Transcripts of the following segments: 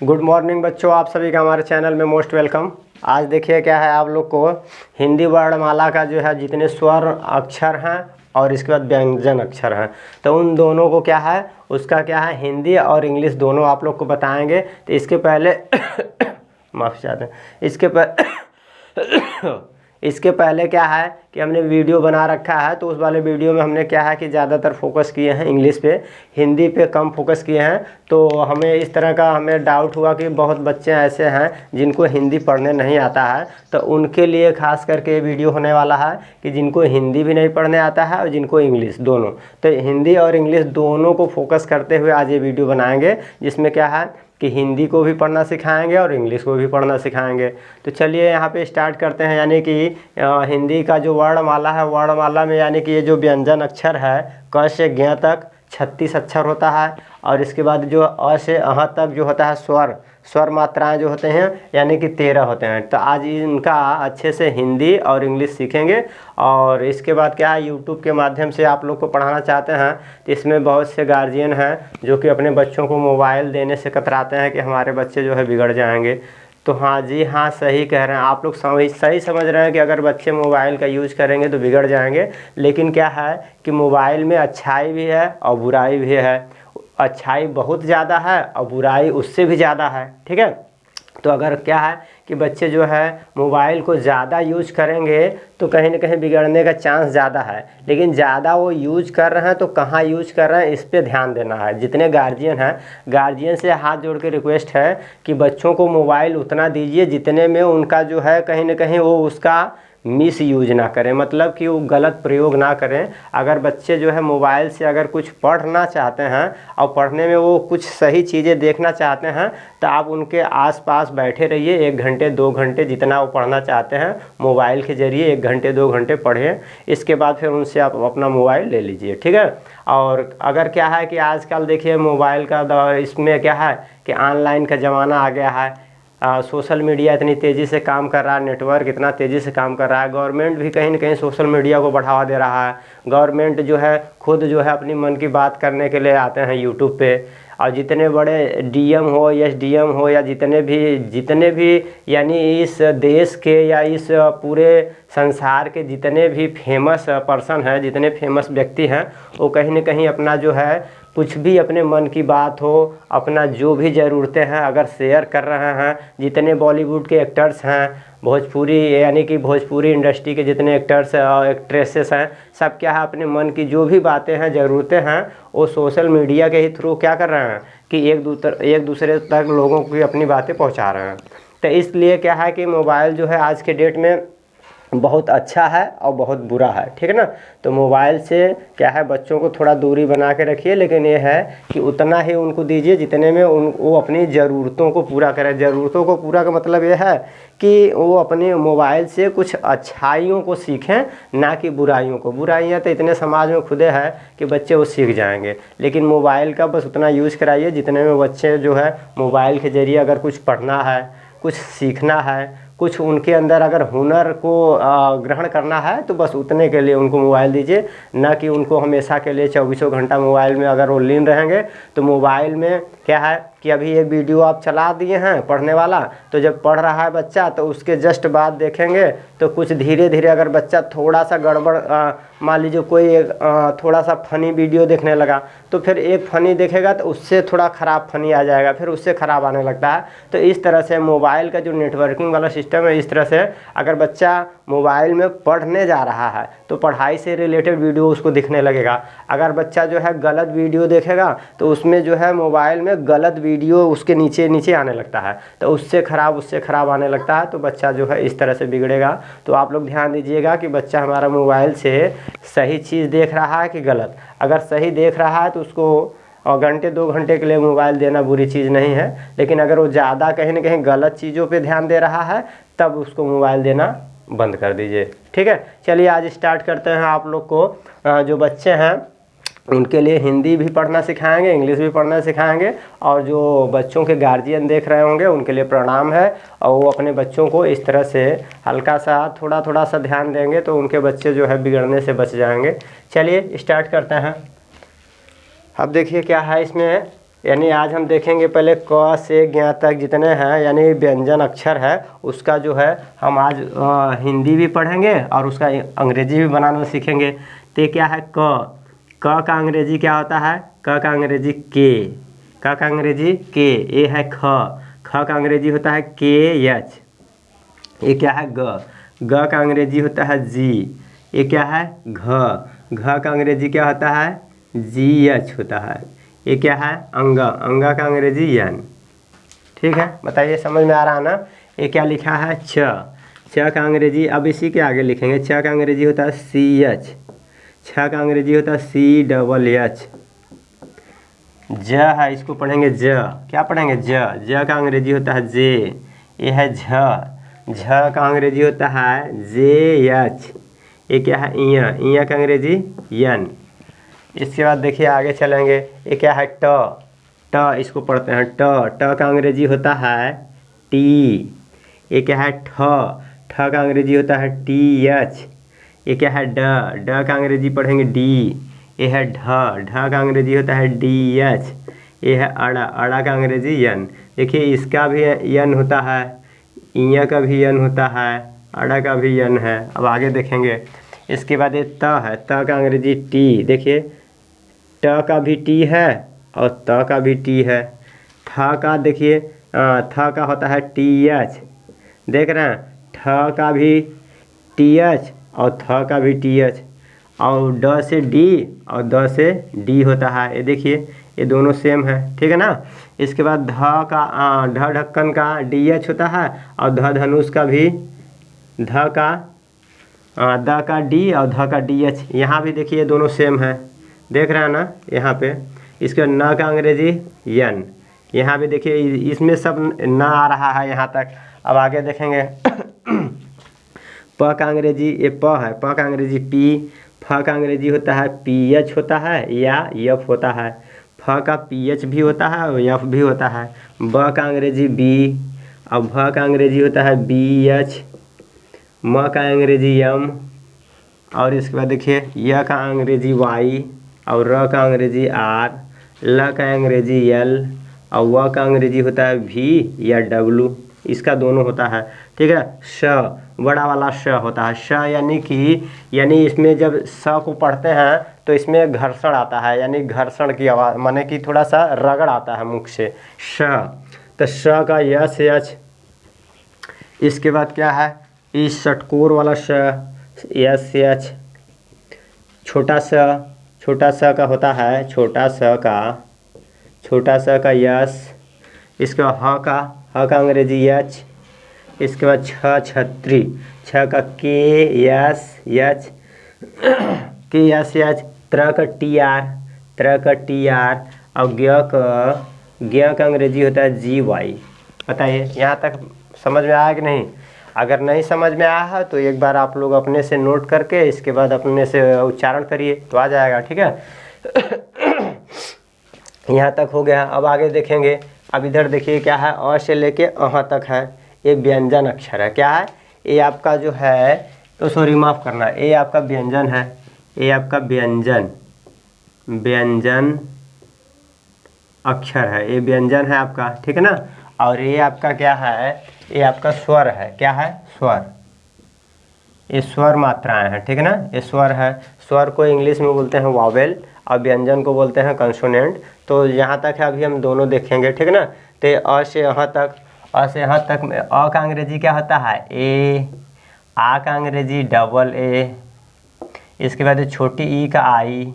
Good morning बच्चों, आप सभी का हमारे चैनल में मोस्ट वेलकम। आज देखिए क्या है, आप लोग को हिंदी वर्णमाला का जो है जितने स्वर अक्षर हैं और इसके बाद व्यंजन अक्षर हैं, तो उन दोनों को क्या है, उसका क्या है, हिंदी और इंग्लिश दोनों आप लोग को बताएंगे। तो इसके पहले माफ़ी चाहते हैं, इसके पहले क्या है कि हमने वीडियो बना रखा है, तो उस वाले वीडियो में हमने क्या है कि ज़्यादातर फोकस किए हैं इंग्लिश पे, हिंदी पे कम फोकस किए हैं। तो हमें इस तरह का डाउट हुआ कि बहुत बच्चे ऐसे हैं जिनको हिंदी पढ़ने नहीं आता है, तो उनके लिए खास करके ये वीडियो होने वाला है कि जिनको हिंदी भी नहीं पढ़ने आता है और जिनको इंग्लिश, दोनों। तो हिंदी और इंग्लिश दोनों को फोकस करते हुए आज ये वीडियो बनाएंगे, जिसमें क्या है कि हिंदी को भी पढ़ना सिखाएंगे और इंग्लिश को भी पढ़ना सिखाएंगे। तो चलिए यहाँ पे स्टार्ट करते हैं। यानी कि हिंदी का जो वर्णमाला है, वर्णमाला में यानी कि ये जो व्यंजन अक्षर है, क से ज्ञ तक 36 अक्षर होता है, और इसके बाद जो अ से अह तक जो होता है स्वर मात्राएं जो होते हैं यानी कि 13 होते हैं। तो आज इनका अच्छे से हिंदी और इंग्लिश सीखेंगे। और इसके बाद क्या है, यूट्यूब के माध्यम से आप लोग को पढ़ाना चाहते हैं, तो इसमें बहुत से गार्जियन हैं जो कि अपने बच्चों को मोबाइल देने से कतराते हैं कि हमारे बच्चे जो है बिगड़ जाएंगे। तो हाँ जी, हाँ सही कह रहे हैं आप लोग, सही समझ रहे हैं कि अगर बच्चे मोबाइल का यूज़ करेंगे तो बिगड़ जाएंगे। लेकिन क्या है कि मोबाइल में अच्छाई भी है और बुराई भी है। अच्छाई बहुत ज़्यादा है और बुराई उससे भी ज़्यादा है, ठीक है। तो अगर क्या है कि बच्चे जो है मोबाइल को ज़्यादा यूज करेंगे तो कहीं ना कहीं बिगड़ने का चांस ज़्यादा है। लेकिन ज़्यादा वो यूज कर रहे हैं तो कहाँ यूज कर रहे हैं, इस पे ध्यान देना है। जितने गार्जियन हैं, गार्जियन से हाथ जोड़ के रिक्वेस्ट है कि बच्चों को मोबाइल उतना दीजिए जितने में उनका जो है कहीं ना कहीं वो उसका मिस यूज ना करें, मतलब कि वो गलत प्रयोग ना करें। अगर बच्चे जो है मोबाइल से अगर कुछ पढ़ना चाहते हैं और पढ़ने में वो कुछ सही चीज़ें देखना चाहते हैं, तो आप उनके आसपास बैठे रहिए। 1 घंटे 2 घंटे जितना वो पढ़ना चाहते हैं मोबाइल के ज़रिए 1 घंटे 2 घंटे पढ़ें। इसके बाद फिर उनसे आप अपना मोबाइल ले लीजिए, ठीक है। और अगर क्या है कि आजकल देखिए मोबाइल का दौर, इसमें क्या है कि ऑनलाइन का ज़माना आ गया है। सोशल मीडिया इतनी तेज़ी से काम कर रहा है, नेटवर्क इतना तेज़ी से काम कर रहा है। गवर्नमेंट भी कहीं ना कहीं सोशल मीडिया को बढ़ावा दे रहा है। गवर्नमेंट जो है खुद जो है अपनी मन की बात करने के लिए आते हैं यूट्यूब पे। और जितने बड़े डीएम हो, एसडीएम हो, या जितने भी यानी इस देश के या इस पूरे संसार के जितने भी फेमस पर्सन हैं, जितने फेमस व्यक्ति हैं, वो कहीं ना कहीं अपना जो है कुछ भी अपने मन की बात हो, अपना जो भी ज़रूरतें हैं अगर शेयर कर रहे हैं। जितने बॉलीवुड के एक्टर्स हैं, भोजपुरी यानी कि भोजपुरी इंडस्ट्री के जितने एक्टर्स और एक्ट्रेसेस हैं, सब क्या है अपने मन की जो भी बातें हैं, ज़रूरतें हैं, वो सोशल मीडिया के ही थ्रू क्या कर रहे हैं कि एक दूसरे तक लोगों की अपनी बातें पहुंचा रहे हैं। तो इसलिए क्या है कि मोबाइल जो है आज के डेट में बहुत अच्छा है और बहुत बुरा है, ठीक है ना। तो मोबाइल से क्या है, बच्चों को थोड़ा दूरी बना के रखिए, लेकिन ये है कि उतना ही उनको दीजिए जितने में वो अपनी ज़रूरतों को पूरा करें। ज़रूरतों को पूरा का मतलब ये है कि वो अपने मोबाइल से कुछ अच्छाइयों को सीखें, ना कि बुराइयों को। बुराइयाँ तो इतने समाज में खुदे है कि बच्चे वो सीख जाएंगे। लेकिन मोबाइल का बस उतना यूज़ कराइए जितने में बच्चे जो है मोबाइल के ज़रिए अगर कुछ पढ़ना है, कुछ सीखना है, कुछ उनके अंदर अगर हुनर को ग्रहण करना है, तो बस उतने के लिए उनको मोबाइल दीजिए। ना कि उनको हमेशा के लिए 24 घंटा मोबाइल में अगर वो लीन रहेंगे, तो मोबाइल में क्या है कि अभी एक वीडियो आप चला दिए हैं पढ़ने वाला, तो जब पढ़ रहा है बच्चा तो उसके जस्ट बाद देखेंगे तो कुछ धीरे धीरे अगर बच्चा थोड़ा सा गड़बड़, मान लीजिए कोई एक थोड़ा सा फ़नी वीडियो देखने लगा, तो फिर एक फ़नी देखेगा तो उससे थोड़ा ख़राब फ़नी आ जाएगा, फिर उससे ख़राब आने लगता है। तो इस तरह से मोबाइल का जो नेटवर्किंग वाला सिस्टम है, इस तरह से अगर बच्चा मोबाइल में पढ़ने जा रहा है तो पढ़ाई से रिलेटेड वीडियो उसको दिखने लगेगा। अगर बच्चा जो है गलत वीडियो देखेगा तो उसमें जो है मोबाइल में गलत वीडियो उसके नीचे नीचे आने लगता है, तो उससे ख़राब आने लगता है। तो बच्चा जो है इस तरह से बिगड़ेगा। तो आप लोग ध्यान दीजिएगा कि बच्चा हमारा मोबाइल से सही चीज़ देख रहा है कि गलत। अगर सही देख रहा है तो उसको घंटे 2 घंटे के लिए मोबाइल देना बुरी चीज़ नहीं है। लेकिन अगर वो ज़्यादा कहीं ना कहीं गलत चीज़ों पे ध्यान दे रहा है, तब उसको मोबाइल देना बंद कर दीजिए, ठीक है। चलिए आज स्टार्ट करते हैं। आप लोग को जो बच्चे हैं उनके लिए हिंदी भी पढ़ना सिखाएंगे, इंग्लिश भी पढ़ना सिखाएंगे। और जो बच्चों के गार्जियन देख रहे होंगे उनके लिए प्रणाम है। और वो अपने बच्चों को इस तरह से हल्का सा थोड़ा सा ध्यान देंगे तो उनके बच्चे जो है बिगड़ने से बच जाएंगे। चलिए स्टार्ट करते हैं। अब देखिए क्या है, इसमें यानी आज हम देखेंगे पहले क से ज्ञ तक जितने हैं यानी व्यंजन अक्षर है उसका जो है हम आज हिंदी भी पढ़ेंगे और उसका अंग्रेजी भी बनाना सीखेंगे। तो ये क्या है क का अंग्रेजी क्या होता है? क का अंग्रेजी के, क का अंग्रेजी के। ए है ख का अंग्रेजी होता है के एच। ये क्या है ग का अंग्रेजी होता है जी। ये क्या है घ का अंग्रेजी क्या होता है? जी एच होता है। ये क्या है अंग का अंग्रेजी एन। ठीक है, बताइए समझ में आ रहा है ना? ये क्या लिखा है छ का अंग्रेजी, अब इसी के आगे लिखेंगे। छ का अंग्रेजी होता है सी एच, छ का अंग्रेजी होता है सी डबल एच। ज है, इसको पढ़ेंगे ज, क्या पढ़ेंगे ज का अंग्रेजी होता है जे। ये है झ का अंग्रेजी होता है जे एच। ये क्या है इया का अंग्रेजी यन। इसके बाद देखिए आगे चलेंगे। ये क्या है ट इसको पढ़ते हैं ट का अंग्रेजी होता है टी। ये क्या है ठ का अंग्रेजी होता है टी एच। ये क्या है ड का अंग्रेजी पढ़ेंगे डी। ये है ढ का अंग्रेजी होता है डी एच। ये है अड़ा का अंग्रेजी यन। देखिए इसका भी यन होता है, इया का भी यन होता है, अड़ा का भी यन है। अब आगे देखेंगे। इसके बाद ये त है, त का अंग्रेजी टी। देखिए ट का भी टी है और त का भी टी है। थ का देखिए थ का होता है टी एच, देख रहे हैं, ठ का भी टी एच और थ का भी टी एच। और ड से डी और द से डी होता है। ये देखिए ये दोनों सेम है, ठीक है ना। इसके बाद ढ ढक्कन का डी एच होता है और ध धनुष का भी ध का द का डी और ध का डी एच। यहाँ भी देखिए दोनों सेम है, देख रहे हैं ना यहाँ पे। इसके न का अंग्रेजी यन, यहाँ भी देखिए इसमें सब न आ रहा है यहाँ तक। अब आगे देखेंगे। प का अंग्रेजी ये प है, प का अंग्रेजी पी। फ का अंग्रेजी होता है पी एच होता है या एफ होता है। फ का पी एच भी होता है और एफ भी होता है। ब का अंग्रेजी बी और भ का अंग्रेजी होता है बी एच। म का अंग्रेजी एम और इसके बाद देखिए य का अंग्रेजी वाई और र का अंग्रेजी आर। ल का अंग्रेजी एल और व का अंग्रेजी होता है वी या डब्लू। इसका दोनों होता है, ठीक है। श बड़ा वाला श होता है। श यानी इसमें जब स को पढ़ते हैं तो इसमें घर्षण आता है, यानी घर्षण की आवाज़, माने कि थोड़ा सा रगड़ आता है मुख से। श तो श का यस एच। इसके बाद क्या है इस षटकोर वाला श एस एच। छोटा स का होता है छोटा स का यस। इसका ह का अंग्रेजी एच। इसके बाद छतरी, छ का के एस एच, के एस एच। त्र का टी आर और ज्ञ का अंग्रेजी होता है जी वाई। बताइए यहाँ तक समझ में आया कि नहीं? अगर नहीं समझ में आया है तो एक बार आप लोग अपने से नोट करके इसके बाद अपने से उच्चारण करिए तो आ जाएगा, ठीक है। यहाँ तक हो गया। अब आगे देखेंगे। अब इधर देखिए क्या है, अ से लेके अह तक है, ये व्यंजन अक्षर है। क्या है? ये आपका जो है, तो सॉरी माफ़ करना, ये आपका व्यंजन है, ये आपका व्यंजन अक्षर है, ये व्यंजन है आपका, ठीक है ना। और ये आपका क्या है, ये आपका स्वर है। क्या है? स्वर। ये स्वर मात्राएं हैं, ठीक है ना, ये स्वर है। स्वर को इंग्लिश में बोलते हैं वावेल और व्यंजन को बोलते हैं कंसोनेंट। तो यहाँ तक है, अभी हम दोनों देखेंगे, ठीक है ना। तो अ से यहाँ तक, अ से यहाँ तक में अ का अंग्रेजी क्या होता है? ए। आ का अंग्रेजी डबल ए। इसके बाद छोटी ई का आई,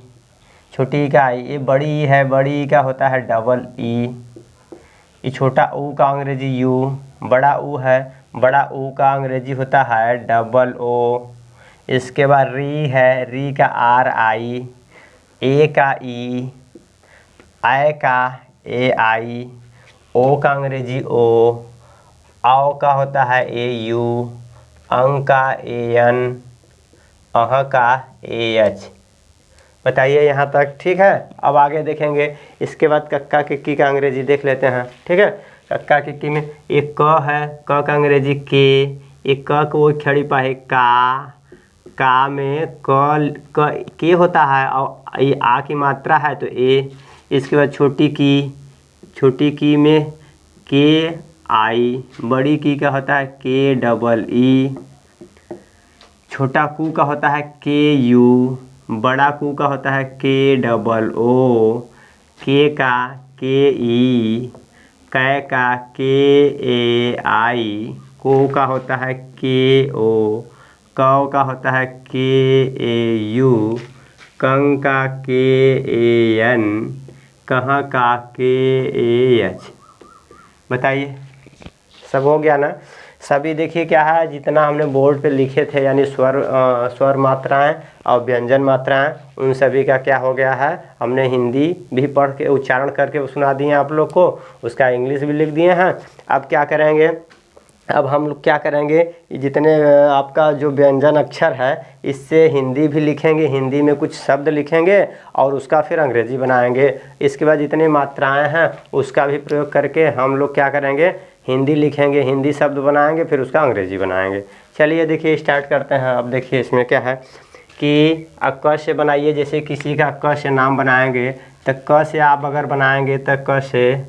छोटी ई का आई। ये बड़ी ई है, बड़ी ई का होता है डबल ई। ये छोटा ऊ का अंग्रेजी यू। बड़ा ऊ है, बड़ा ऊ का अंग्रेजी होता है डबल ओ। इसके बाद री है, री का आर आई। ए का ई, आई का ए आई। ओ का अंग्रेजी ओ। औ का होता है ए यू। अंग का ए एन। अह का ए एच। बताइए यहाँ तक ठीक है। अब आगे देखेंगे। इसके बाद कक्का किक्की का अंग्रेजी देख लेते हैं, ठीक है। कक्का किक्की में एक क है, क का अंग्रेजी के। एक क को खड़ी पाए का में के होता है और ये आ की मात्रा है तो ए। इसके बाद छोटी की, छोटी की में के आई, बड़ी की का होता है के डबल ई, छोटा कू का होता है के यू, बड़ा कू का होता है के डबल ओ, के का के ई, कै का के ए आई, को का होता है के ओ, कौ का होता है के ए यू, कं का के ए एन, कहाँ का के ए एच। बताइए, सब हो गया ना। सभी देखिए क्या है, जितना हमने बोर्ड पे लिखे थे यानी स्वर मात्राएं और व्यंजन मात्राएं, उन सभी का क्या हो गया है, हमने हिंदी भी पढ़ के उच्चारण करके सुना दिए आप लोग को, उसका इंग्लिश भी लिख दिए हैं। अब क्या करेंगे, अब हम लोग क्या करेंगे, जितने आपका जो व्यंजन अक्षर है इससे हिंदी भी लिखेंगे, हिंदी में कुछ शब्द लिखेंगे और उसका फिर अंग्रेजी बनाएंगे। इसके बाद जितनी मात्राएं हैं उसका भी प्रयोग करके हम लोग क्या करेंगे, हिंदी लिखेंगे, हिंदी शब्द बनाएंगे, फिर उसका अंग्रेजी बनाएंगे। चलिए देखिए स्टार्ट करते हैं। अब देखिए इसमें क्या है कि क से बनाइए, जैसे किसी का क से नाम बनाएंगे तो क से आप अगर बनाएंगे तो क से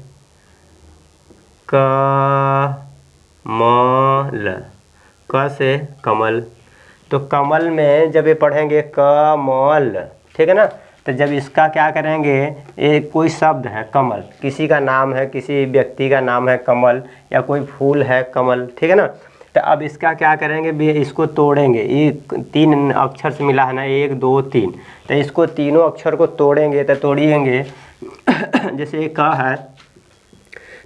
कमल, क से कमल, तो कमल में जब ये पढ़ेंगे कमल, ठीक है ना। तो जब इसका क्या करेंगे, एक कोई शब्द है कमल, किसी का नाम है, किसी व्यक्ति का नाम है कमल, या कोई फूल है कमल, ठीक है ना। तो अब इसका क्या करेंगे भी, इसको तोड़ेंगे, ये 3 अक्षर से मिला है ना, 1 2 3, तो इसको तीनों अक्षर को तोड़ेंगे। तो तोड़िएंगे जैसे ये क है,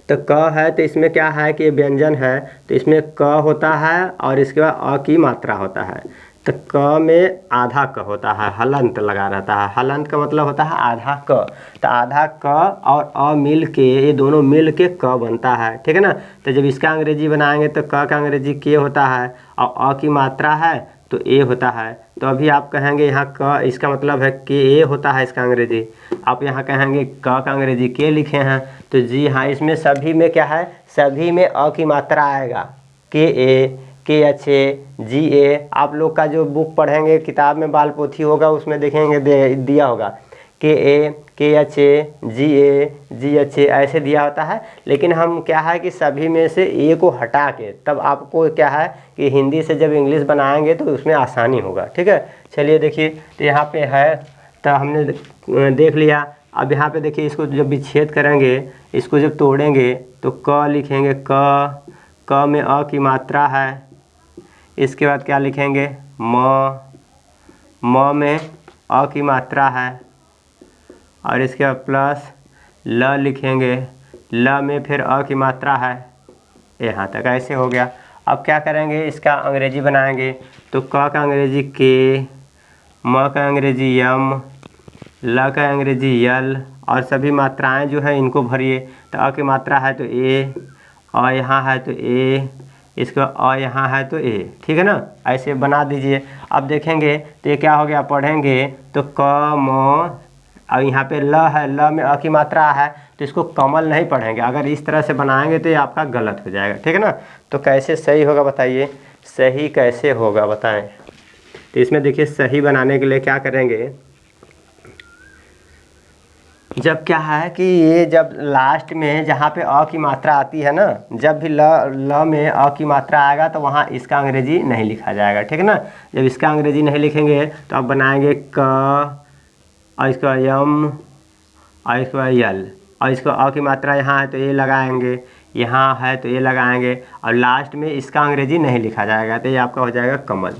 तो क है तो इसमें क्या है कि व्यंजन है, तो इसमें क होता है और इसके बाद अ की मात्रा होता है। तो क में आधा क होता है, हलंत लगा रहता है, हलंत का मतलब होता है आधा क। तो आधा क और अ मिल के, ये दोनों मिल के क बनता है, ठीक है ना। तो जब इसका अंग्रेजी बनाएंगे तो क का अंग्रेजी के होता है और अ की मात्रा है तो ए होता है। तो अभी आप कहेंगे यहाँ क, इसका मतलब है के ए होता है इसका अंग्रेजी। आप यहाँ कहेंगे क का अंग्रेजी के लिखे हैं, तो जी हाँ, इसमें सभी में क्या है, सभी में अ की मात्रा आएगा, के ए, के एच ए, जी ए। आप लोग का जो बुक पढ़ेंगे, किताब में बाल पोथी होगा उसमें देखेंगे दिया होगा के ए, के H A, ji H A, ऐसे दिया होता है। लेकिन हम क्या है कि सभी में से ए को हटा के, तब आपको क्या है कि हिंदी से जब इंग्लिश बनाएंगे तो उसमें आसानी होगा, ठीक है। चलिए देखिए, तो यहाँ पे है, तो हमने देख लिया। अब यहाँ पे देखिए, इसको जब विच्छेद करेंगे, इसको जब तोड़ेंगे तो क लिखेंगे, क में अ की मात्रा है। इसके बाद क्या लिखेंगे, म में अ की मात्रा है, और इसके बाद प्लस ल लिखेंगे, ल में फिर अ की मात्रा है। यहाँ तक ऐसे हो गया। अब क्या करेंगे, इसका अंग्रेजी बनाएंगे। तो क का अंग्रेजी के, म का अंग्रेजी यम, ल का अंग्रेजी यल, और सभी मात्राएं जो है इनको भरिए। तो अ की मात्रा है तो ए, अ यहाँ है तो ए, इसका अ यहाँ है तो ए, ठीक है ना। ऐसे बना दीजिए। अब देखेंगे तो ये क्या हो गया, पढ़ेंगे तो क म, अब यहाँ पे ल है, ल में अ की मात्रा है, तो इसको कमल नहीं पढ़ेंगे। अगर इस तरह से बनाएंगे तो ये आपका गलत हो जाएगा, ठीक है ना। तो कैसे सही होगा बताइए, सही कैसे होगा बताएं। तो इसमें देखिए, सही बनाने के लिए क्या करेंगे, जब क्या है कि ये जब लास्ट में जहाँ पे अ की मात्रा आती है ना, जब भी ल में अ की मात्रा आएगा तो वहाँ इसका अंग्रेजी नहीं लिखा जाएगा, ठीक है ना। जब इसका अंग्रेजी नहीं लिखेंगे तो अब बनाएंगे क, और इसका यम, और इसका यल, और इसको अ की मात्रा यहाँ है तो ये लगाएंगे, यहाँ है तो ये लगाएंगे, और लास्ट में इसका अंग्रेजी नहीं लिखा जाएगा, तो ये आपका हो जाएगा कमल।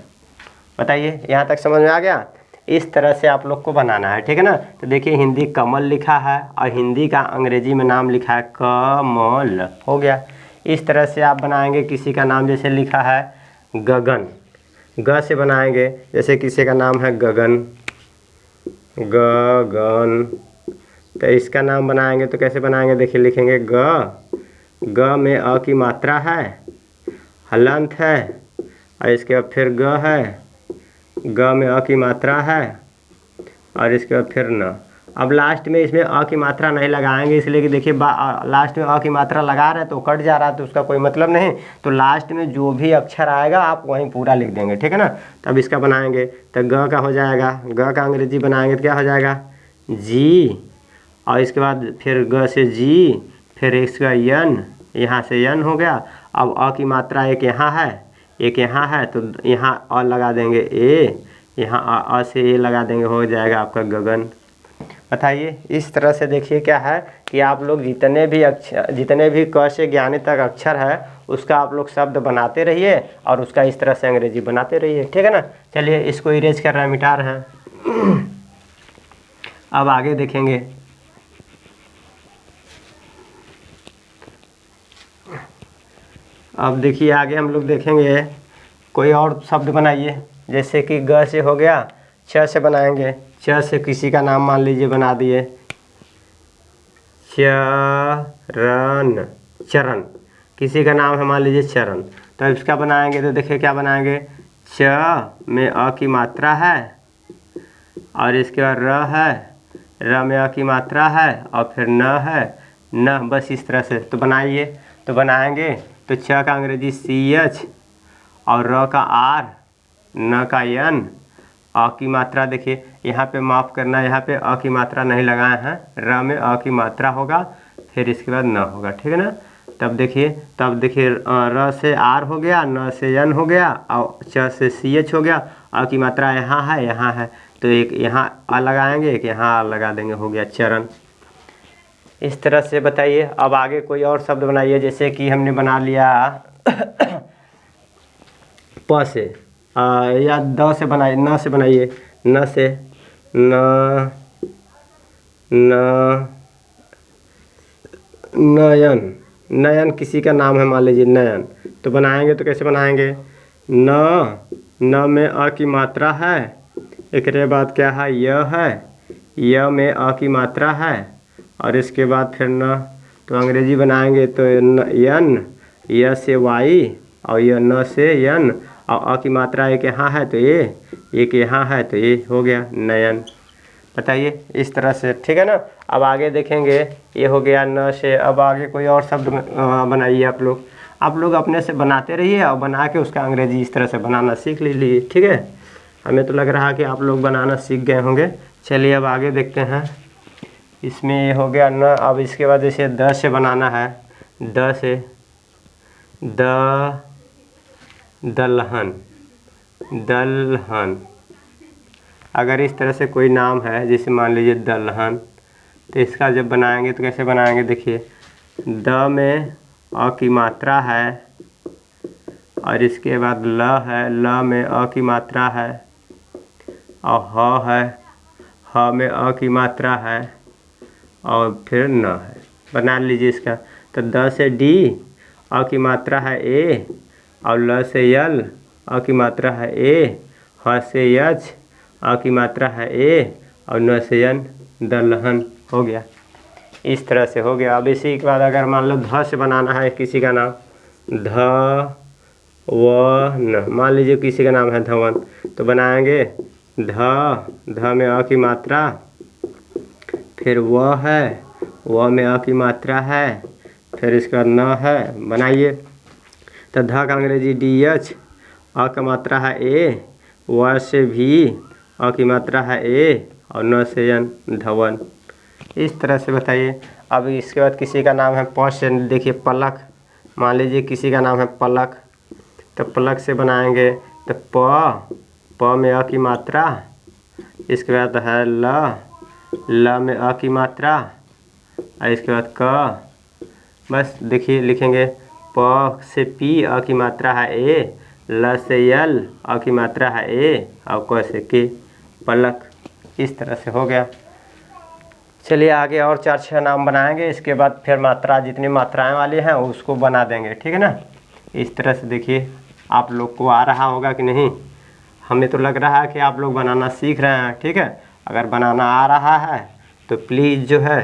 बताइए, यहाँ तक समझ में आ गया। इस तरह से आप लोग को बनाना है, ठीक है ना। तो देखिए, हिंदी कमल लिखा है और हिंदी का अंग्रेजी में नाम लिखा है कमल, हो गया। इस तरह से आप बनाएंगे। किसी का नाम जैसे लिखा है गगन, ग से बनाएंगे, जैसे किसी का नाम है गगन, गगन, तो इसका नाम बनाएंगे तो कैसे बनाएंगे, देखिए लिखेंगे ग में अ की मात्रा है, हलंत है, और इसके बाद फिर ग है, ग में अ की मात्रा है, और इसके बाद फिर न। अब लास्ट में इसमें अ की मात्रा नहीं लगाएंगे, इसलिए कि देखिए लास्ट में अ की मात्रा लगा रहे हैं तो कट जा रहा है, तो उसका कोई मतलब नहीं। तो लास्ट में जो भी अक्षर आएगा आप वहीं पूरा लिख देंगे, ठीक है ना। तब इसका बनाएंगे तो ग का हो जाएगा, ग का अंग्रेजी बनाएंगे तो क्या हो जाएगा, जी, और इसके बाद फिर ग से जी, फिर इसका यन, यहाँ से यन हो गया। अब अ की मात्रा एक यहाँ है, एक यहाँ है, तो यहाँ अ लगा देंगे ए, यहाँ अ से ए लगा देंगे, हो जाएगा आपका गगन। बताइए इस तरह से देखिए क्या है कि आप लोग जितने भी अक्षर, जितने भी क से ज्ञानी तक अक्षर है उसका आप लोग शब्द बनाते रहिए और उसका इस तरह से अंग्रेजी बनाते रहिए, ठीक है ना। चलिए इसको इरेज कर रहे हैं, मिटा रहे हैं। अब आगे देखेंगे। अब देखिए आगे हम लोग देखेंगे, कोई और शब्द बनाइए। जैसे कि ग से हो गया, छ से बनाएंगे। छ से किसी का नाम मान लीजिए बना दिए, चरण, चरण किसी का नाम है मान लीजिए चरण। तो अब इसका बनाएंगे तो देखिए क्या बनाएंगे, च में अ की मात्रा है और इसके बाद र है, र में अ की मात्रा है और फिर न है, न, बस इस तरह से। तो बनाइए, तो बनाएंगे तो छ का अंग्रेजी CH और र का R, न का N, अ की मात्रा देखिए यहाँ पे माफ़ करना, यहाँ पे अ की मात्रा नहीं लगाए हैं, र में अ की मात्रा होगा, फिर इसके बाद न होगा, ठीक है ना। तब देखिए र से R हो गया, न से N हो गया और च से CH हो गया। अ की मात्रा यहाँ है, यहाँ है, तो एक यहाँ अ लगाएंगे, एक यहाँ अ लगा देंगे, हो गया चरण। इस तरह से बताइए। अब आगे कोई और शब्द बनाइए। जैसे कि हमने बना लिया प से, या द से बनाइए, न से बनाइए, न से, न, नयन, नयन किसी का नाम है मान लीजिए नयन। तो बनाएंगे तो कैसे बनाएंगे, न में अ की मात्रा है, एक बाद क्या है, य है, य में अ की मात्रा है और इसके बाद फिर न। तो अंग्रेजी बनाएंगे तो यन, य से वाई और य न से यन और अ की मात्रा एक यहाँ है तो ये, एक यहाँ है तो ये, हो गया नयन। बताइए इस तरह से, ठीक है ना। अब आगे देखेंगे, ये हो गया न से। अब आगे कोई और शब्द बनाइए आप लोग अपने से बनाते रहिए और बना के उसका अंग्रेजी इस तरह से बनाना सीख लीजिए, ठीक है। हमें तो लग रहा है कि आप लोग बनाना सीख गए होंगे। चलिए अब आगे देखते हैं। इसमें ये हो गया न। अब इसके बाद जैसे द से बनाना है, द से, दलहन, दलहन। अगर इस तरह से कोई नाम है, जैसे मान लीजिए दलहन, तो इसका जब बनाएंगे तो कैसे बनाएंगे, देखिए द में अ की मात्रा है और इसके बाद ल है, ल में अ की मात्रा है और ह है, ह में अ की मात्रा है और फिर न है। बना लीजिए इसका। तो द से डी, अ की मात्रा है ए और ल से यल, अ की मात्रा है ए, ह से यच, अ की मात्रा है ए और न से यन, दलहन, हो गया। इस तरह से हो गया। अब इसी के बाद अगर मान लो ध से बनाना है किसी का नाम, ध व न, मान लीजिए किसी का नाम है धवन, तो बनाएंगे ध में अ की मात्रा, फिर व है, व में अ की मात्रा है, फिर इसका न है। बनाइए तो ध का अंग्रेजी DH, अ का मात्रा है ए, व से भी, अ की मात्रा है ए और न से यन, धवन। इस तरह से बताइए। अब इसके बाद किसी का नाम है प से, देखिए पलक, मान लीजिए किसी का नाम है पलक, तो पलक से बनाएंगे तो प में अ की मात्रा, इसके बाद है ल में अ की मात्रा और इसके बाद क। बस देखिए लिखेंगे प से पी, अ की मात्रा है ए, ल से यल, अ की मात्रा है ए और क से के, पलक। इस तरह से हो गया। चलिए आगे और 4-6 नाम बनाएंगे, इसके बाद फिर मात्रा, जितनी मात्राएं वाली हैं उसको बना देंगे, ठीक है ना। इस तरह से देखिए आप लोग को आ रहा होगा कि नहीं। हमें तो लग रहा है कि आप लोग बनाना सीख रहे हैं, ठीक है। अगर बनाना आ रहा है तो प्लीज़ जो है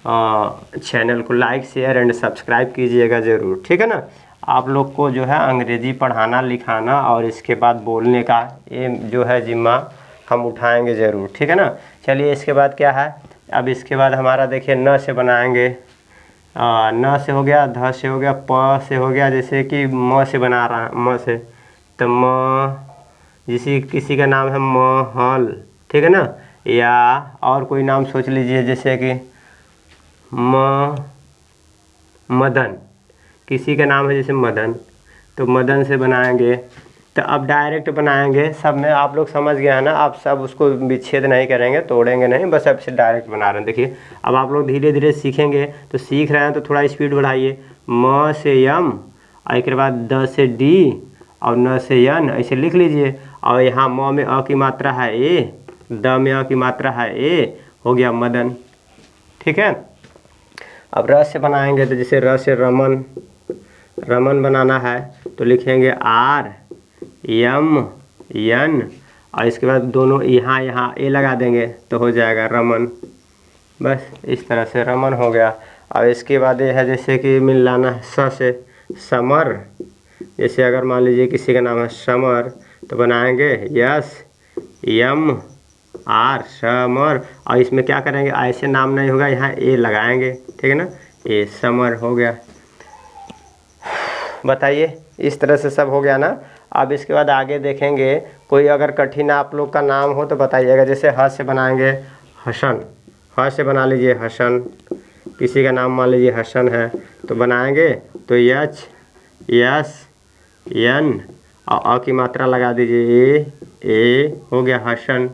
चैनल को लाइक, शेयर एंड सब्सक्राइब कीजिएगा ज़रूर, ठीक है ना। आप लोग को जो है अंग्रेज़ी पढ़ाना, लिखाना और इसके बाद बोलने का ये जो है जिम्मा हम उठाएंगे ज़रूर, ठीक है ना। चलिए इसके बाद क्या है, अब इसके बाद हमारा देखिए न से बनाएंगे। न से हो गया, ध से हो गया, प से हो गया, जैसे कि म से बना रहा है, म से, तो म, जैसे किसी का नाम है महल, ठीक है ना। या और कोई नाम सोच लीजिए, जैसे कि मदन, किसी का नाम है जैसे मदन, तो मदन से बनाएंगे। तो अब डायरेक्ट बनाएंगे, सब में आप लोग समझ गए हैं ना, आप सब उसको विच्छेद नहीं करेंगे, तोड़ेंगे नहीं, बस अब से डायरेक्ट बना रहे हैं। देखिए अब आप लोग धीरे धीरे सीखेंगे, तो सीख रहे हैं तो थोड़ा स्पीड बढ़ाइए। म से यम, और एक बाद द से डी, और न से यन, ऐसे लिख लीजिए। और यहाँ म में अ की मात्रा है ए, द में अ की मात्रा है ए, हो गया मदन। ठीक है। अब र से बनाएंगे, तो जैसे र से रमन, रमन बनाना है तो लिखेंगे आर यम यन, और इसके बाद दोनों यहाँ यहाँ ए लगा देंगे तो हो जाएगा रमन। बस इस तरह से रमन हो गया। और इसके बाद ये है जैसे कि मिलाना है स से समर, जैसे अगर मान लीजिए किसी का नाम है समर, तो बनाएंगे यस यम आर समर, और इसमें क्या करेंगे, ऐसे नाम नहीं होगा, यहाँ ए लगाएंगे, ठीक है ना, ए समर हो गया। बताइए इस तरह से सब हो गया ना। अब इसके बाद आगे देखेंगे, कोई अगर कठिन आप लोग का नाम हो तो बताइएगा। जैसे ह से बनाएंगे हसन, ह से बना लीजिए हसन, किसी का नाम मान लीजिए हसन है तो बनाएंगे तो यच यस यन, और अ की मात्रा लगा दीजिए ए, हो गया हसन।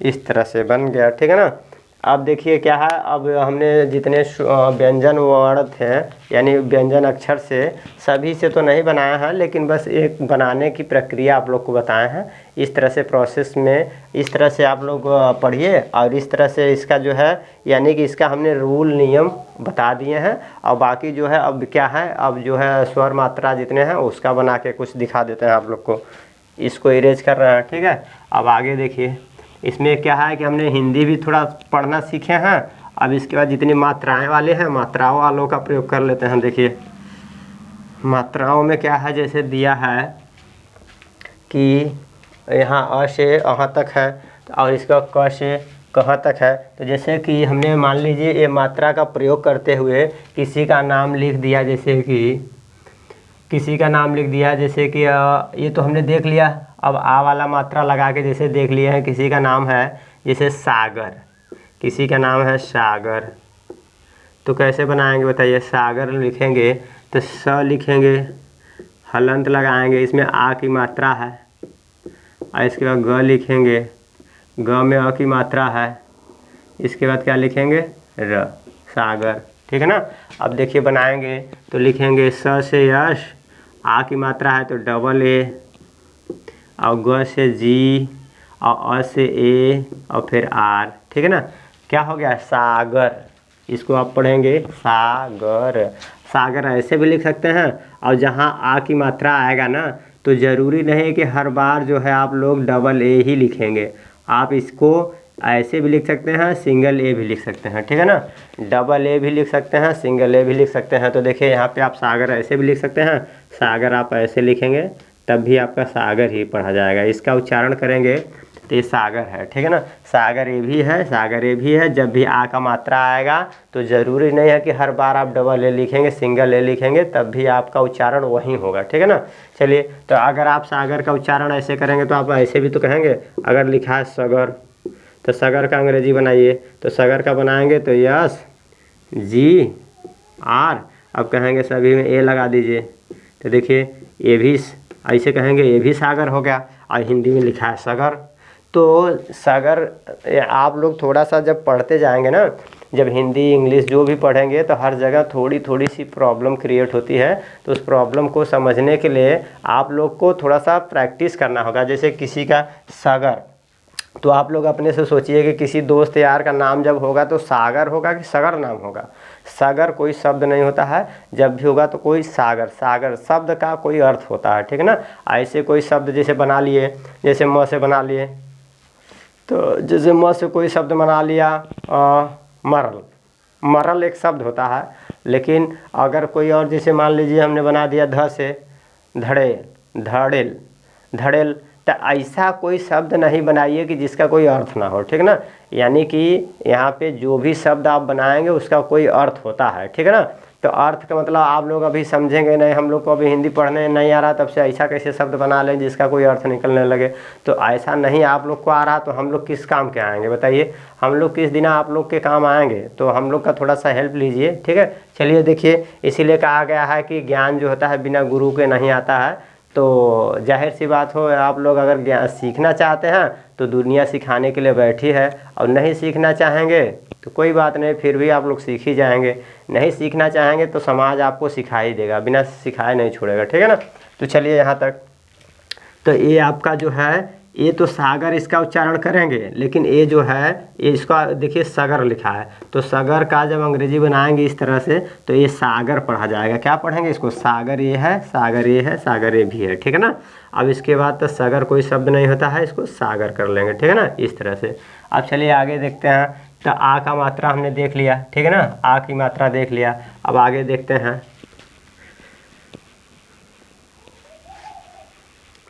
इस तरह से बन गया, ठीक है ना। अब देखिए क्या है, अब हमने जितने व्यंजन वर्ण थे यानी व्यंजन अक्षर से, सभी से तो नहीं बनाया है, लेकिन बस एक बनाने की प्रक्रिया आप लोग को बताए हैं। इस तरह से प्रोसेस में इस तरह से आप लोग पढ़िए, और इस तरह से इसका जो है यानी कि इसका हमने रूल नियम बता दिए हैं। और बाकी जो है अब क्या है, अब जो है स्वर मात्रा जितने हैं उसका बना के कुछ दिखा देते हैं आप लोग को। इसको इरेज कर रहे हैं, ठीक है। अब आगे देखिए, इसमें क्या है कि हमने हिंदी भी थोड़ा पढ़ना सीखे हैं। अब इसके बाद जितनी मात्राएं वाले हैं, मात्राओं वालों का प्रयोग कर लेते हैं। देखिए मात्राओं में क्या है, जैसे दिया है कि यहाँ अ से अहाँ तक है, और इसका क से कहाँ तक है। तो जैसे कि हमने मान लीजिए ये मात्रा का प्रयोग करते हुए किसी का नाम लिख दिया, जैसे कि किसी का नाम लिख दिया, जैसे कि ये तो हमने देख लिया। अब आ वाला मात्रा लगा के जैसे देख लिए हैं, किसी का नाम है जैसे सागर, किसी का नाम है सागर, तो कैसे बनाएंगे बताइए। सागर लिखेंगे तो स लिखेंगे, हलंत लगाएंगे, इसमें आ की मात्रा है, और इसके बाद ग लिखेंगे, ग में अ की मात्रा है, इसके बाद क्या लिखेंगे र, सागर, ठीक है ना। अब देखिए बनाएंगे तो लिखेंगे स से यश, आ की मात्रा है तो डबल ए, और ग से जी, और अ से ए, और फिर आर, ठीक है ना। क्या हो गया सागर, इसको आप पढ़ेंगे सागर। सागर ऐसे भी लिख सकते हैं, और जहाँ आ की मात्रा आएगा ना, तो ज़रूरी नहीं है कि हर बार जो है आप लोग डबल ए ही लिखेंगे। आप इसको ऐसे भी लिख सकते हैं, सिंगल ए भी लिख सकते हैं, ठीक है ना। डबल ए भी लिख सकते हैं, सिंगल ए भी लिख सकते हैं। तो देखिए यहाँ पे आप सागर ऐसे भी लिख सकते हैं, सागर आप ऐसे लिखेंगे तब भी आपका सागर ही पढ़ा जाएगा। इसका उच्चारण करेंगे तो ये सागर है, ठीक है ना। सागर ए भी है, सागर ए भी है। जब भी आ का मात्रा आएगा तो ज़रूरी नहीं है कि हर बार आप डबल ए लिखेंगे, सिंगल ए लिखेंगे, तब भी आपका उच्चारण वही होगा, ठीक है ना। चलिए, तो अगर आप सागर का उच्चारण ऐसे करेंगे तो आप ऐसे भी तो कहेंगे। अगर लिखा है सगर, तो सगर का अंग्रेजी बनाइए, तो सगर का बनाएंगे तो यस जी आर, अब कहेंगे सभी में ए लगा दीजिए, तो देखिए ये भी ऐसे कहेंगे, ये भी सागर हो गया। और हिंदी में लिखा है सगर, तो सागर आप लोग थोड़ा सा जब पढ़ते जाएंगे ना, जब हिंदी इंग्लिश जो भी पढ़ेंगे, तो हर जगह थोड़ी थोड़ी सी प्रॉब्लम क्रिएट होती है। तो उस प्रॉब्लम को समझने के लिए आप लोग को थोड़ा सा प्रैक्टिस करना होगा। जैसे किसी का सागर, तो आप लोग अपने से सोचिए कि किसी दोस्त यार का नाम जब होगा तो सागर होगा कि सगर नाम होगा। सागर कोई शब्द नहीं होता है, जब भी होगा तो कोई सागर, सागर शब्द का कोई अर्थ होता है, ठीक है ना। ऐसे कोई शब्द जैसे बना लिए, जैसे म से बना लिए, तो जैसे म से कोई शब्द बना लिया मरल, मरल एक शब्द होता है। लेकिन अगर कोई और जैसे मान लीजिए हमने बना दिया ध से धड़ेल, धड़ेल, धड़ेल, तो ऐसा कोई शब्द नहीं बनाइए कि जिसका कोई अर्थ ना हो, ठीक है ना। यानी कि यहाँ पे जो भी शब्द आप बनाएंगे उसका कोई अर्थ होता है, ठीक है ना। तो अर्थ का मतलब आप लोग अभी समझेंगे नहीं, हम लोग को अभी हिंदी पढ़ने नहीं आ रहा, तब से ऐसा कैसे शब्द बना लें जिसका कोई अर्थ निकलने लगे। तो ऐसा नहीं आप लोग को आ रहा तो हम लोग किस काम के आएंगे बताइए, हम लोग किस दिन आप लोग के काम आएंगे। तो हम लोग का थोड़ा सा हेल्प लीजिए, ठीक है। चलिए देखिए, इसीलिए कहा गया है कि ज्ञान जो होता है बिना गुरु के नहीं आता है। तो जाहिर सी बात हो, आप लोग अगर ज्ञान सीखना चाहते हैं तो दुनिया सिखाने के लिए बैठी है, और नहीं सीखना चाहेंगे तो कोई बात नहीं, फिर भी आप लोग सीख ही जाएंगे। नहीं सीखना चाहेंगे तो समाज आपको सिखा ही देगा, बिना सिखाए नहीं छोड़ेगा, ठीक है ना। तो चलिए यहाँ तक। तो ये आपका जो है, ये तो सागर इसका उच्चारण करेंगे, लेकिन ये जो है ये इसका देखिए सगर लिखा है, तो सगर का जब अंग्रेजी बनाएंगे इस तरह से तो ये सागर पढ़ा जाएगा। क्या पढ़ेंगे इसको, सागर ये है, सागर ये है, सागर ये भी है, ठीक है ना। अब इसके बाद तो सगर कोई शब्द नहीं होता है, इसको सागर कर लेंगे, ठीक है ना, इस तरह से। अब चलिए आगे देखते हैं। तो आ का मात्रा हमने देख लिया, ठीक है ना, आ की मात्रा देख लिया। अब आगे देखते हैं।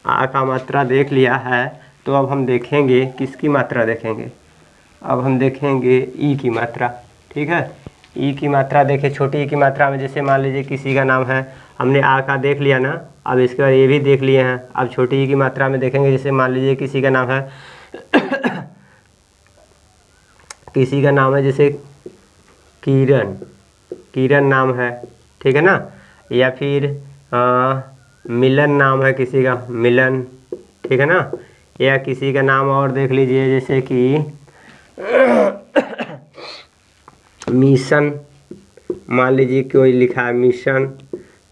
आ का मात्रा देख लिया है, तो अब हम देखेंगे किसकी मात्रा देखेंगे। अब हम देखेंगे ई की मात्रा, ठीक है। ई की मात्रा देखिए, छोटी ई की मात्रा में जैसे मान लीजिए किसी का नाम है, हमने आ का देख लिया ना, अब इसके बाद ये भी देख लिए हैं। अब छोटी ई की मात्रा में देखेंगे, जैसे मान लीजिए किसी का नाम है किसी का नाम है जैसे किरण, किरण नाम है, ठीक है ना। या फिर मिलन नाम है किसी का, मिलन, ठीक है ना। या किसी का नाम और देख लीजिए, जैसे कि मिशन, मान लीजिए कोई लिखा है मिशन,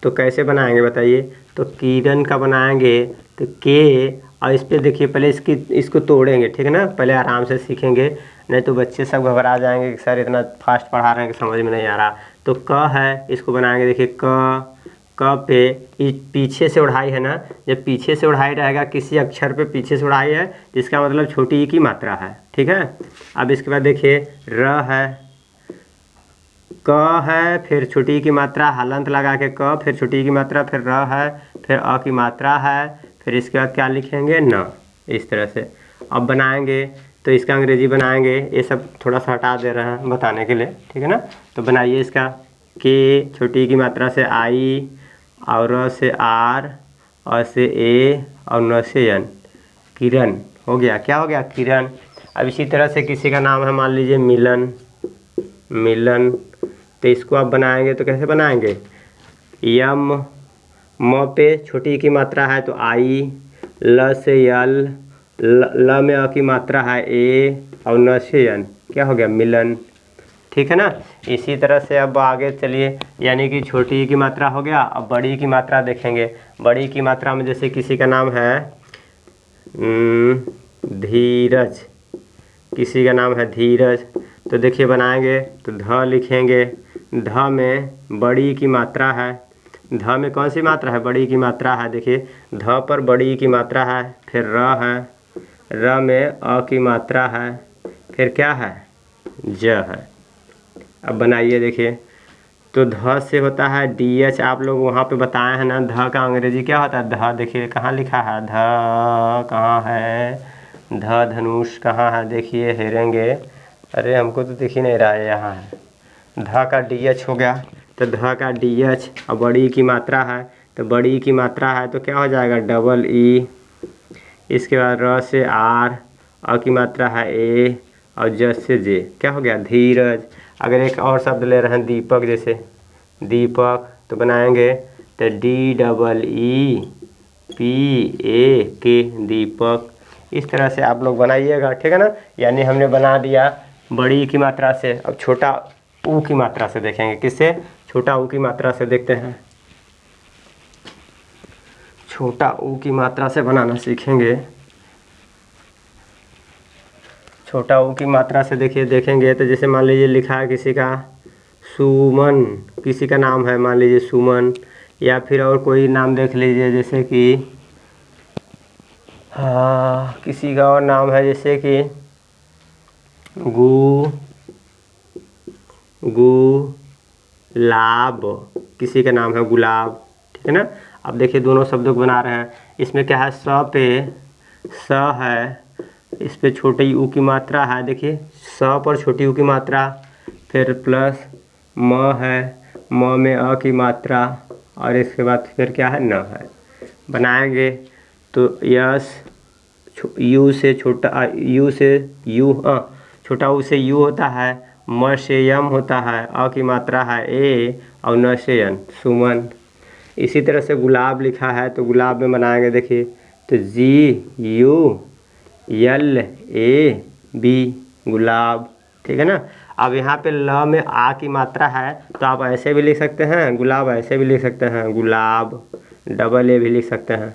तो कैसे बनाएंगे बताइए। तो किरण का बनाएंगे तो के, और इस पर देखिए पहले इसको तोड़ेंगे, ठीक है ना, पहले आराम से सीखेंगे, नहीं तो बच्चे सब घबरा जाएंगे कि सर इतना फास्ट पढ़ा रहे हैं कि समझ में नहीं आ रहा। तो क है, इसको बनाएंगे, देखिए क पे पीछे से उड़ाई है ना, जब पीछे से उड़ाई रहेगा किसी अक्षर पे पीछे से उड़ाई है, जिसका मतलब छोटी ई की मात्रा है, ठीक है। अब इसके बाद देखिए र है, क है, फिर छोटी ई की मात्रा हलंत लगा के क, फिर छोटी ई की मात्रा, फिर र है, फिर अ की मात्रा है, फिर इसके बाद क्या लिखेंगे न, इस तरह से। अब बनाएंगे तो इसका अंग्रेजी बनाएंगे, ये सब थोड़ा सा हटा दे रहे हैं बताने के लिए, ठीक है ना। तो बनाइए इसका, के छोटी ई की मात्रा से आई, और र से आर, अ से ए, और न से एन, किरण हो गया। क्या हो गया, किरण। अब इसी तरह से किसी का नाम है मान लीजिए मिलन, मिलन, तो इसको आप बनाएंगे तो कैसे बनाएंगे, यम, म पे छोटी की मात्रा है तो आई, ल से यल, ल में अ की मात्रा है ए, और न से एन, क्या हो गया, मिलन, ठीक है ना। इसी तरह से अब आगे चलिए, यानी कि छोटी की मात्रा हो गया। अब बड़ी की मात्रा देखेंगे। बड़ी की मात्रा में जैसे किसी का नाम है धीरज, किसी का नाम है धीरज, तो देखिए बनाएंगे तो ध लिखेंगे, ध में बड़ी की मात्रा है, ध में कौन सी मात्रा है, बड़ी की मात्रा है, देखिए ध पर बड़ी की मात्रा है, फिर र है, र में अ की मात्रा है, फिर क्या है, ज है। अब बनाइए देखिए, तो ध से होता है डी एच, आप लोग वहाँ पे बताए हैं ना, ध का अंग्रेजी क्या होता है, ध देखिए कहाँ लिखा है, ध कहाँ है, ध धनुष कहाँ है, देखिए हेरेंगे, अरे हमको तो दिख ही नहीं रहा है, यहाँ है। ध का डी एच हो गया, तो ध का डी एच, और बड़ी की मात्रा है, तो बड़ी की मात्रा है तो क्या हो जाएगा, डबल ई। इसके बाद र से आर, अ की मात्रा है ए, और ज से जे, क्या हो गया, धीरज। अगर एक और शब्द ले रहे हैं दीपक, जैसे दीपक, तो बनाएंगे तो D double E P A के, दीपक। इस तरह से आप लोग बनाइएगा, ठीक है ना। यानी हमने बना दिया बड़ी की मात्रा से। अब छोटा ऊ की मात्रा से देखेंगे, किससे, छोटा ऊ की मात्रा से देखते हैं। छोटा ऊ की मात्रा से बनाना सीखेंगे। छोटा ऊ की मात्रा से देखिए देखेंगे तो जैसे मान लीजिए लिखा है किसी का सुमन, किसी का नाम है मान लीजिए सुमन, या फिर और कोई नाम देख लीजिए, जैसे कि किसी का और नाम है, जैसे कि गुलाब, किसी का नाम है गुलाब, ठीक है ना। अब देखिए दोनों शब्दों को बना रहे हैं। इसमें क्या है, स पे स है, इस पे छोटी ऊ की मात्रा है, देखिए स पर छोटी ऊ की मात्रा, फिर प्लस म है, म में अ की मात्रा और इसके बाद फिर क्या है, न है। बनाएंगे तो यस यू से छोटा यू से यू छोटा ऊ से यू होता है, म से यम होता है, अ की मात्रा है ए और न से एन सुमन। इसी तरह से गुलाब लिखा है तो गुलाब में बनाएंगे, देखिए तो जी यू यल ए बी गुलाब, ठीक है ना। अब यहाँ पे ल में आ की मात्रा है तो आप ऐसे भी लिख सकते हैं गुलाब, ऐसे भी लिख सकते हैं गुलाब, डबल ए भी लिख सकते हैं।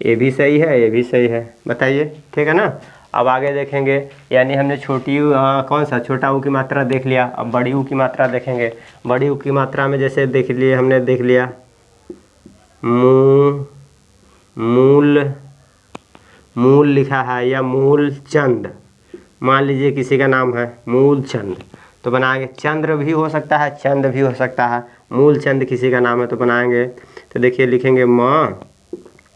ये भी सही है, ये भी सही है, बताइए, ठीक है ना। अब आगे देखेंगे, यानी हमने छोटी कौन सा छोटा ऊ की मात्रा देख लिया। अब बड़ी ऊ की मात्रा देखेंगे। बड़ी ऊ की मात्रा में जैसे देख लिए हमने, देख लिया मूल, मूल लिखा है या मूल चंद, मान लीजिए किसी का नाम है मूल चंद, तो बनाएंगे चंद्र भी हो सकता है, चंद भी हो सकता है, मूल चंद किसी का नाम है तो बनाएंगे। तो देखिए लिखेंगे म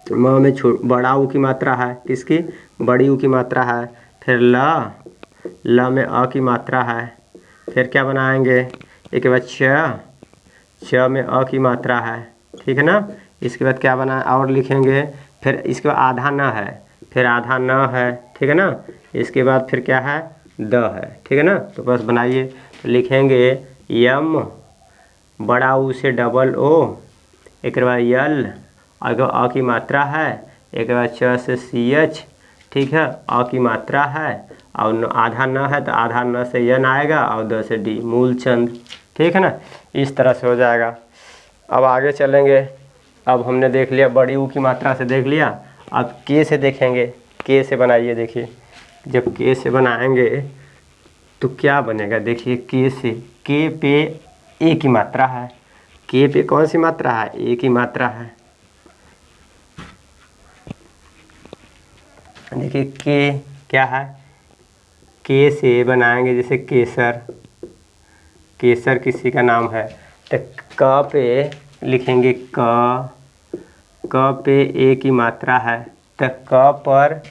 में बड़ा ऊ की मात्रा है, किसकी, बड़ी ऊ की मात्रा है। फिर ल में अ की मात्रा है। फिर क्या बनाएंगे, एक बाद च में अ की मात्रा है, ठीक है ना। इसके बाद क्या बना और लिखेंगे, फिर इसके बाद आधा न है, फिर आधा न है, ठीक है ना। इसके बाद फिर क्या है, द है, ठीक है ना। तो बस बनाइए, तो लिखेंगे यम बड़ा ऊ से डबल ओ, एक बाद यल, अगर अ की मात्रा है, एक बाद च से सी एच, ठीक है, अ की मात्रा है और आधा न है तो आधा न से यन आएगा और द से डी मूलचंद, ठीक है ना। इस तरह से हो जाएगा। अब आगे चलेंगे। अब हमने देख लिया बड़ी ऊ की मात्रा से देख लिया, अब के से देखेंगे। के से बनाइए, देखिए जब के से बनाएंगे तो क्या बनेगा, देखिए के से, के पे ए की मात्रा है, के पे कौन सी मात्रा है, ए की मात्रा है। देखिए के क्या है, के से बनाएंगे जैसे केसर, केसर किसी का नाम है, तो क पे लिखेंगे क पे ए की मात्रा है, तो क पर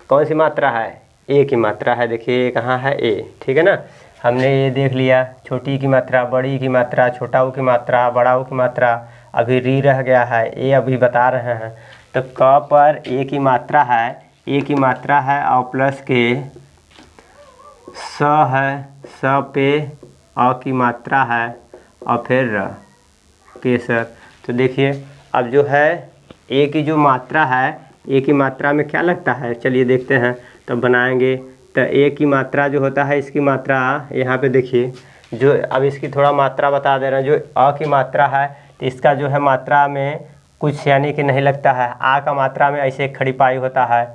कौन सी मात्रा है, ए की मात्रा है। देखिए कहाँ है, ए, ठीक है ना। हमने ये देख लिया छोटी की मात्रा, बड़ी की मात्रा, छोटा ऊ की मात्रा, बड़ा ऊ की मात्रा, अभी री रह गया है, ए अभी बता रहे हैं। तो क पर ए की मात्रा है, ए की मात्रा है और प्लस के स है, स पे अ की मात्रा है और फिर र, केसर। तो देखिए अब जो है ए की जो मात्रा है, ए की मात्रा में क्या लगता है, चलिए देखते हैं। तो बनाएंगे तो ए की मात्रा जो होता है, इसकी मात्रा यहाँ पे देखिए, जो अब इसकी थोड़ा मात्रा बता दे रहे हैं। जो अ की मात्रा है तो इसका जो है मात्रा में कुछ यानी कि नहीं लगता है, आ का मात्रा में ऐसे खड़ी पाई होता है।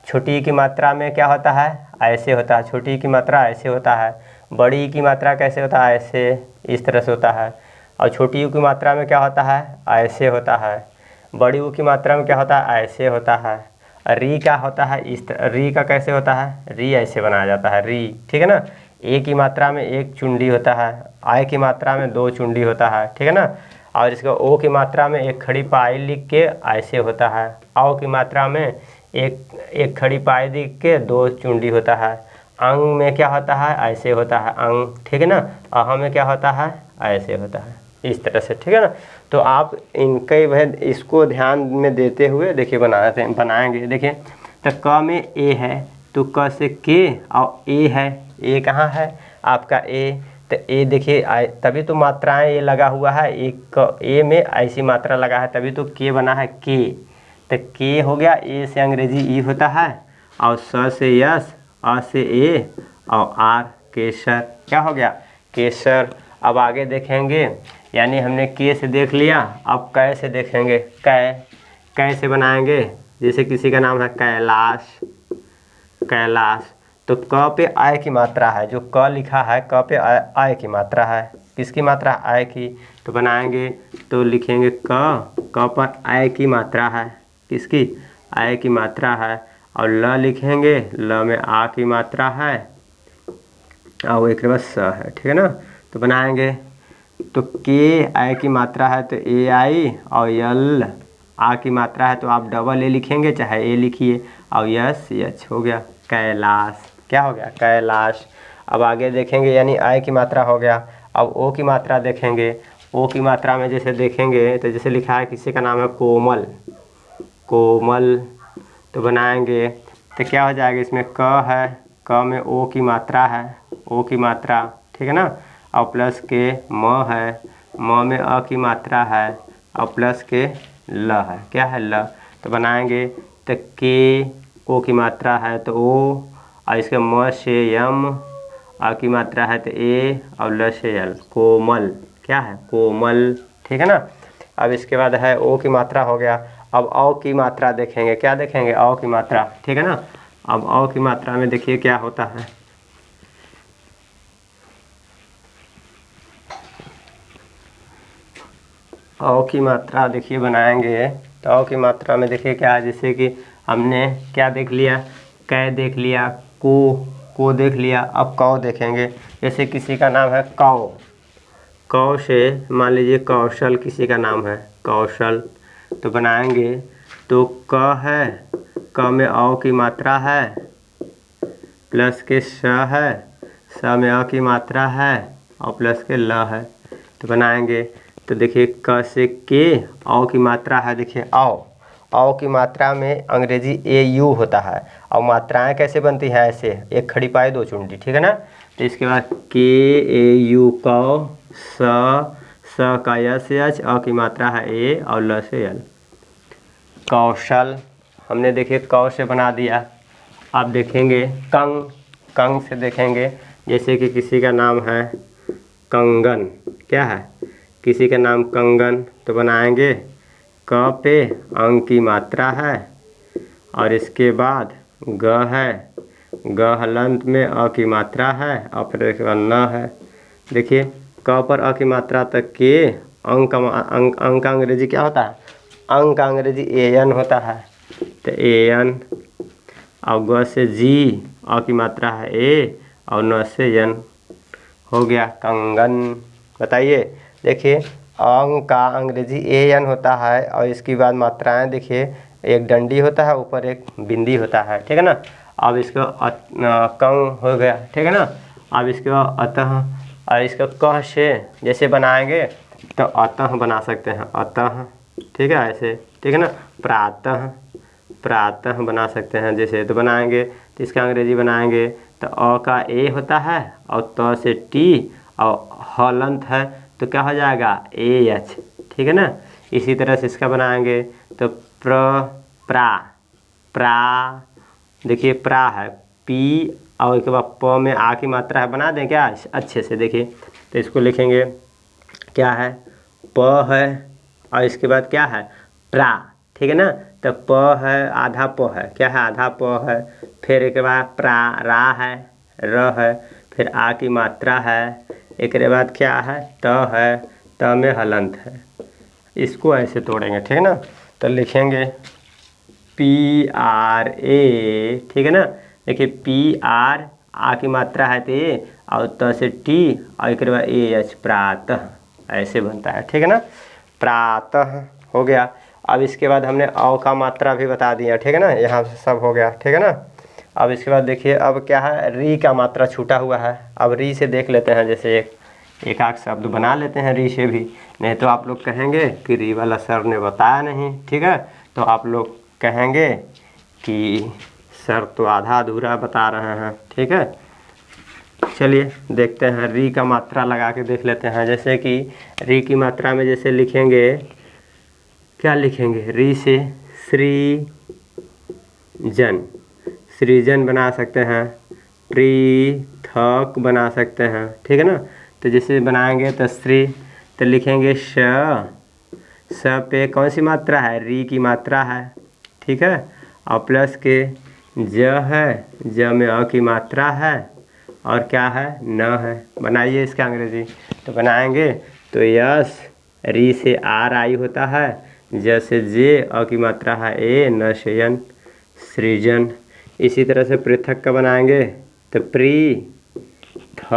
छोटी की मात्रा में क्या होता है, ऐसे होता है, छोटी की मात्रा ऐसे होता है। बड़ी की मात्रा कैसे होता है, ऐसे, इस तरह से होता है। और छोटी यू की मात्रा में क्या होता है, ऐसे होता है। बड़ी यू की मात्रा में क्या होता है, ऐसे होता है। री का होता है इस तरह, री का कैसे होता है, री ऐसे बनाया जाता है, री, ठीक है ना। ए की मात्रा में एक चुंडी होता है, आय की मात्रा में दो चुंडी होता है, ठीक है ना। और इसका ओ की मात्रा में एक खड़ी पाई लिख के ऐसे होता है। औ की मात्रा में एक खड़ी पाई लिख के दो चुंडी होता है। अंग में क्या होता है, ऐसे होता है अंग, ठीक है ना। अह में क्या होता है, ऐसे होता है, इस तरह से, ठीक है ना। तो आप इनके भेद इसको ध्यान में देते हुए देखिए बनाएंगे। देखिए तो क में ए है तो क से के और ए है, ए कहाँ है आपका, ए, तो ए देखिए तभी तो मात्राएं ये लगा हुआ है, एक ए में ऐसी मात्रा लगा है तभी तो के बना है, के। तो के हो गया, ए से अंग्रेजी ई होता है और स से यस, अ से ए और आर केसर, क्या हो गया, केसर। अब आगे देखेंगे, यानी हमने के से देख लिया, अब कै से देखेंगे। कै से बनाएंगे, जैसे किसी का नाम है कैलाश, कैलाश। तो क पे आय की मात्रा है, जो क लिखा है क पे आय की मात्रा है, किसकी मात्रा, आय की। तो बनाएंगे तो लिखेंगे क पर आय की मात्रा है, किसकी, आय की मात्रा है। और ल लिखेंगे, ल में आ की मात्रा है और एक बस स है, ठीक है ना। तो बनाएंगे तो के आय की मात्रा है तो ए आई, और यल आ की मात्रा है तो आप डबल ए लिखेंगे चाहे ए लिखिए, और यस एच हो गया कैलाश, क्या हो गया, कैलाश। अब आगे देखेंगे, यानी आय की मात्रा हो गया। अब ओ की मात्रा देखेंगे, ओ की मात्रा में जैसे देखेंगे तो जैसे लिखा है किसी का नाम है कोमल, कोमल, तो बनाएंगे तो क्या हो जाएगा, इसमें क है, क में ओ की मात्रा है, ओ की मात्रा, ठीक है ना, और प्लस के म है, म में अ की मात्रा है, और प्लस के ल है, क्या है ल, तो बनाएंगे तो के ओ की मात्रा है तो ओ, और इसके म से यम, आ की मात्रा है तो ए, और ल से यल, कोमल, क्या है कोमल, ठीक है ना। अब इसके बाद है ओ की मात्रा हो गया। अब औ की मात्रा देखेंगे, क्या देखेंगे, औ की मात्रा, ठीक है ना। अब औ की मात्रा में देखिए क्या होता है, औ की मात्रा देखिए बनाएंगे तो औ की मात्रा में देखिए क्या है, जैसे कि हमने क्या देख लिया, कै देख लिया, को देख लिया, अब कौ देखेंगे। जैसे किसी का नाम है कौ, कौ से मान लीजिए कौशल किसी का नाम है, कौशल, तो बनाएंगे तो क है, क में औ की मात्रा है, प्लस के स है, स में अ की मात्रा है, और प्लस के ल है, तो बनाएंगे तो देखिए क से के, औ की मात्रा है, देखिए औ की मात्रा में अंग्रेजी ए यू होता है, और मात्राएं कैसे बनती हैं, ऐसे एक खड़ी पाई दो चुंडी, ठीक है ना। तो इसके बाद के ए यू कौ, स का यस एच, अ की मात्रा है ए, और ल से यल, कौशल, हमने देखिए कौ से बना दिया। आप देखेंगे कंग, कंग से देखेंगे, जैसे कि किसी का नाम है कंगन, क्या है, किसी का नाम कंगन, तो बनाएंगे क पे अंग की मात्रा है, और इसके बाद ग है, ग हलंत में अ की मात्रा है, और फिर इसके बाद न है। देखिए क पर अ की मात्रा तक के अंग का अंग का अंग्रेजी क्या होता है, अंग का अंग्रेजी ए एन होता है, तो ए एन, और ग से जी, अ की मात्रा है ए, और न से यन, हो गया कंगन। बताइए, देखिए अंग का अंग्रेजी ए एन होता है, और इसकी बाद मात्राएं देखिए, एक डंडी होता है, ऊपर एक बिंदी होता है, ठीक है ना। अब इसका कंग हो गया, ठीक है ना। अब इसके बाद अतः, और इसका कह से जैसे बनाएंगे तो अतः बना सकते हैं, अतः, ठीक है, ऐसे, ठीक है ना। प्रातः, प्रातः बना सकते हैं जैसे, तो बनाएंगे तो इसका अंग्रेजी बनाएंगे तो अ का ए होता है, और त से टी, और हलंत है तो क्या हो जाएगा ए एच, ठीक है ना। इसी तरह से इसका बनाएंगे तो प्रा, प्रा, देखिए प्रा है, पी, और इसके बाद प में आ की मात्रा है, बना दें क्या अच्छे से, देखिए तो इसको लिखेंगे क्या है, प है, और इसके बाद क्या है प्रा, ठीक है ना। तो प है, आधा प है, क्या है आधा प है, फिर एक बाद प्रा, रा है, र है, फिर आ की मात्रा है, एक बाद क्या है है, त में हलंत है। इसको ऐसे तोड़ेंगे, ठीक है ना। तो लिखेंगे पी आर ए, ठीक है ना। देखिए पी आर, आ की मात्रा है तो ए, और त से टी, और एक बाद ए एच, प्रातः, ऐसे बनता है, ठीक है ना। प्रातः हो गया। अब इसके बाद हमने औ का मात्रा भी बता दिया, ठीक है ना, यहाँ से सब हो गया, ठीक है ना। अब इसके बाद देखिए अब क्या है, री का मात्रा छूटा हुआ है। अब री से देख लेते हैं, जैसे एक आध शब्द बना लेते हैं री से भी, नहीं तो आप लोग कहेंगे कि री वाला सर ने बताया नहीं, ठीक है, तो आप लोग कहेंगे कि सर तो आधा अधूरा बता रहे हैं, ठीक है। चलिए देखते हैं, री का मात्रा लगा के देख लेते हैं। जैसे कि री की मात्रा में जैसे लिखेंगे, क्या लिखेंगे, री से सृजन, सृजन बना सकते हैं, पृथक बना सकते हैं, ठीक है ना। तो जैसे बनाएंगे तो श्री, तो लिखेंगे स पे कौन सी मात्रा है, री की मात्रा है, ठीक है, और प्लस के ज है, ज में अ की मात्रा है, और क्या है न है। बनाइए इसका अंग्रेजी, तो बनाएंगे तो यस, री से आर आई होता है, ज से जे, अ की मात्रा है ए, न से यन, सृजन। इसी तरह से पृथक का बनाएंगे तो प्री, थ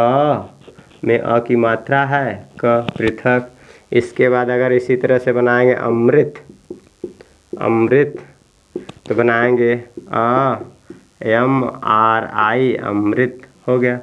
में अ की मात्रा है, क, पृथक। इसके बाद अगर इसी तरह से बनाएंगे अमृत, अमृत, तो बनाएंगे एम आर आई, अमृत, हो गया।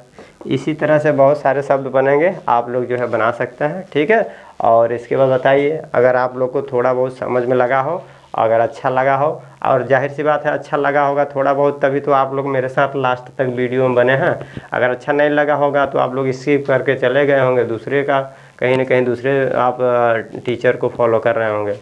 इसी तरह से बहुत सारे शब्द बनेंगे, आप लोग जो है बना सकते हैं, ठीक है। और इसके बाद बताइए, अगर आप लोग को थोड़ा बहुत समझ में लगा हो, अगर अच्छा लगा हो, और जाहिर सी बात है अच्छा लगा होगा थोड़ा बहुत, तभी तो आप लोग मेरे साथ लास्ट तक वीडियो में बने हैं। अगर अच्छा नहीं लगा होगा तो आप लोग स्किप करके चले गए होंगे, दूसरे का कहीं ना कहीं दूसरे आप टीचर को फॉलो कर रहे होंगे।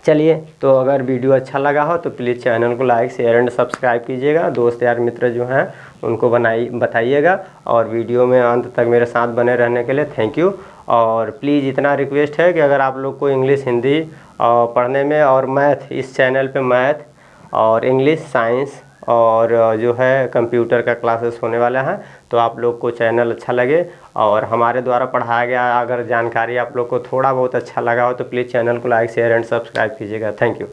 चलिए, तो अगर वीडियो अच्छा लगा हो तो प्लीज़ चैनल को लाइक शेयर एंड सब्सक्राइब कीजिएगा, दोस्त यार मित्र जो हैं उनको बताइएगा, और वीडियो में अंत तक मेरे साथ बने रहने के लिए थैंक यू। और प्लीज़ इतना रिक्वेस्ट है कि अगर आप लोग को इंग्लिश हिंदी पढ़ने में, और मैथ, इस चैनल पे मैथ और इंग्लिश साइंस और जो है कंप्यूटर का क्लासेस होने वाला है, तो आप लोग को चैनल अच्छा लगे और हमारे द्वारा पढ़ाया गया अगर जानकारी आप लोग को थोड़ा बहुत अच्छा लगा हो तो प्लीज़ चैनल को लाइक शेयर एंड सब्सक्राइब कीजिएगा। Thank you.